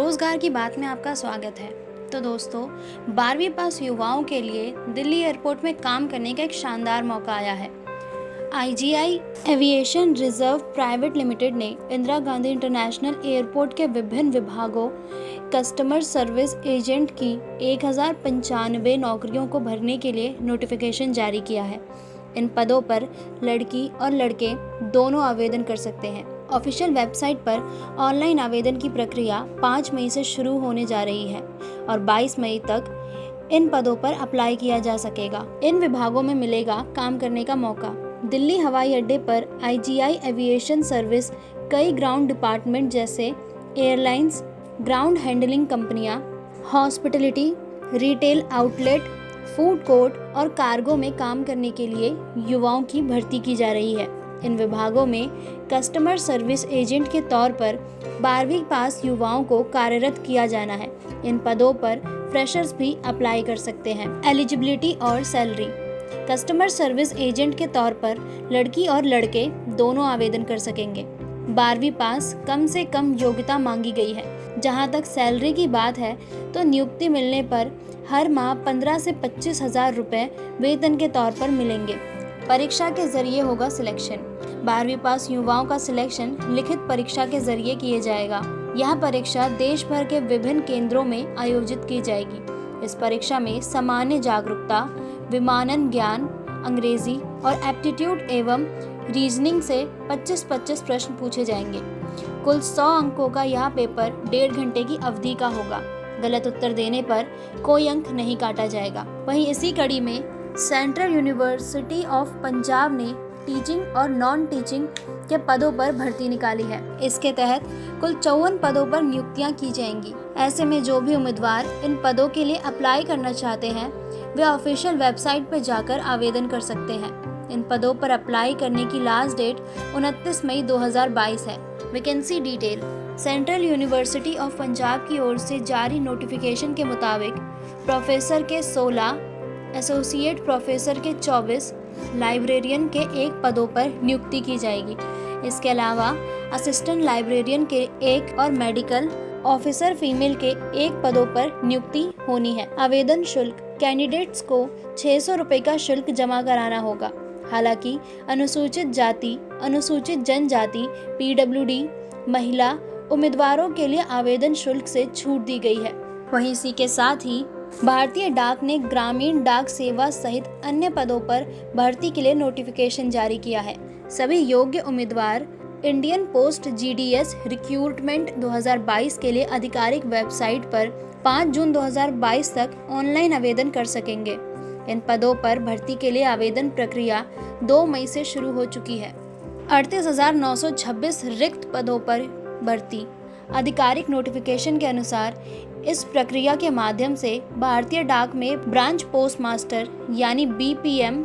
रोजगार की बात में आपका स्वागत है। तो दोस्तों, 12वीं पास युवाओं के लिए दिल्ली एयरपोर्ट में काम करने का एक शानदार मौका आया है। IGI aviation reserve private limited ने इंदिरा गांधी इंटरनेशनल एयरपोर्ट के विभिन्न विभागों कस्टमर सर्विस एजेंट की 1095 नौकरियों को भरने के लिए नोटिफिकेशन जारी किया है। इन पदों पर लड़की और लड़के दोनों आवेदन कर सकते हैं। ऑफिशियल वेबसाइट पर ऑनलाइन आवेदन की प्रक्रिया 5 मई से शुरू होने जा रही है और 22 मई तक इन पदों पर अप्लाई किया जा सकेगा। इन विभागों में मिलेगा काम करने का मौका। दिल्ली हवाई अड्डे पर आईजीआई एविएशन सर्विस कई ग्राउंड डिपार्टमेंट जैसे एयरलाइंस, ग्राउंड हैंडलिंग कंपनियां, hospitality, retail outlet, food court और कार्गो में काम करने के लिए युवाओं की भर्ती की जा रही है। इन विभागों में कस्टमर सर्विस एजेंट के तौर पर 12वीं पास युवाओं को कार्यरत किया जाना है। इन पदों पर फ्रेशर्स भी अप्लाई कर सकते हैं। एलिजिबिलिटी और सैलरी। कस्टमर सर्विस एजेंट के तौर पर लड़की और लड़के दोनों आवेदन कर सकेंगे। 12वीं पास कम से कम योग्यता मांगी गई है। जहां तक सैलरी की बात है तो नियुक्ति मिलने पर हर माह 15 से 25 हज़ार रुपये वेतन के तौर पर मिलेंगे। परीक्षा के जरिए होगा सिलेक्शन। 12वीं पास युवाओं का सिलेक्शन लिखित परीक्षा के जरिए किया जाएगा। यह परीक्षा देश भर के विभिन्न केंद्रों में आयोजित की जाएगी। इस परीक्षा में सामान्य जागरूकता, विमानन ज्ञान, अंग्रेजी और एप्टीट्यूड एवं रीजनिंग से 25-25 प्रश्न पूछे जाएंगे। कुल 100 अंकों का यह पेपर 1.5 घंटे की अवधि का होगा। गलत उत्तर देने पर कोई अंक नहीं काटा जाएगा। वहीं इसी कड़ी में सेंट्रल यूनिवर्सिटी ऑफ पंजाब ने टीचिंग और नॉन टीचिंग के पदों पर भर्ती निकाली है। इसके तहत कुल 54 पदों पर नियुक्तियां की जाएंगी। ऐसे में जो भी उम्मीदवार इन पदों के लिए अप्लाई करना चाहते हैं वे ऑफिशियल वेबसाइट पर जाकर आवेदन कर सकते हैं। इन पदों पर अप्लाई करने की लास्ट डेट 29 मई 2022 है। Vacancy detail. Central university of Punjab की ओर से जारी नोटिफिकेशन के मुताबिक प्रोफेसर के 16, एसोसिएट प्रोफेसर के 24, लाइब्रेरियन के 1 पदों पर नियुक्ति की जाएगी। इसके अलावा असिस्टेंट लाइब्रेरियन के 1 और मेडिकल ऑफिसर फीमेल के 1 पदों पर नियुक्ति होनी है। आवेदन शुल्क। कैंडिडेट्स को 600 रुपये का शुल्क जमा कराना होगा। हालांकि अनुसूचित जाति, अनुसूचित जनजाति, पीडब्ल्यूडी, महिला उम्मीदवारों के लिए आवेदन शुल्क से छूट दी गई है। वहीं इसी के साथ ही भारतीय डाक ने ग्रामीण डाक सेवा सहित अन्य पदों पर भर्ती के लिए नोटिफिकेशन जारी किया है। सभी योग्य उम्मीदवार इंडियन पोस्ट जीडीएस रिक्रूटमेंट 2022 के लिए आधिकारिक वेबसाइट पर 5 जून 2022 तक ऑनलाइन आवेदन कर सकेंगे। इन पदों पर भर्ती के लिए आवेदन प्रक्रिया 2 मई से शुरू हो चुकी है। 38,926 रिक्त पदों पर भर्ती। आधिकारिक नोटिफिकेशन के अनुसार इस प्रक्रिया के माध्यम से भारतीय डाक में ब्रांच पोस्ट मास्टर यानी BPM,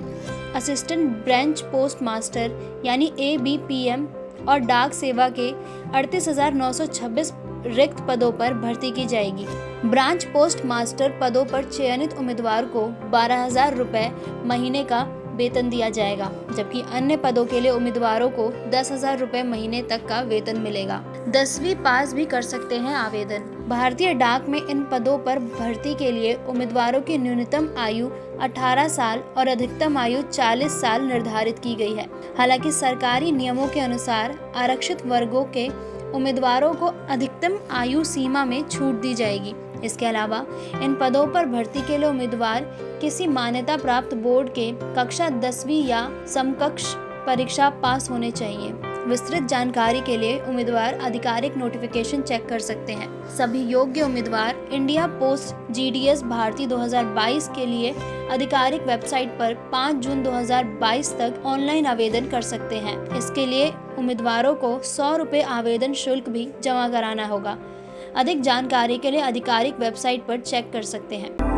assistant branch post master यानी एबीपीएम और डाक सेवा के 38,926 रिक्त पदों पर भर्ती की जाएगी। ब्रांच पोस्ट मास्टर पदों पर चयनित उम्मीदवार को 12,000 रुपये महीने का वेतन दिया जाएगा, जबकि अन्य पदों के लिए उम्मीदवारों को 10,000 रुपये महीने तक का वेतन मिलेगा। 10वीं पास भी कर सकते हैं आवेदन। भारतीय डाक में इन पदों पर भर्ती के लिए उम्मीदवारों की न्यूनतम आयु 18 साल और अधिकतम आयु 40 साल निर्धारित की गई है। हालांकि सरकारी नियमों के अनुसार आरक्षित वर्गों के उम्मीदवारों को अधिकतम आयु सीमा में छूट दी जाएगी। इसके अलावा इन पदों पर भर्ती के लिए उम्मीदवार किसी मान्यता प्राप्त बोर्ड के कक्षा 10वीं या समकक्ष परीक्षा पास होने चाहिए। विस्तृत जानकारी के लिए उम्मीदवार आधिकारिक नोटिफिकेशन चेक कर सकते हैं। सभी योग्य उम्मीदवार इंडिया पोस्ट जीडीएस भर्ती 2022 के लिए आधिकारिक वेबसाइट पर 5 जून 2022 तक ऑनलाइन आवेदन कर सकते हैं। इसके लिए उम्मीदवारों को 100 रुपये आवेदन शुल्क भी जमा कराना होगा। अधिक जानकारी के लिए आधिकारिक वेबसाइट पर चेक कर सकते हैं।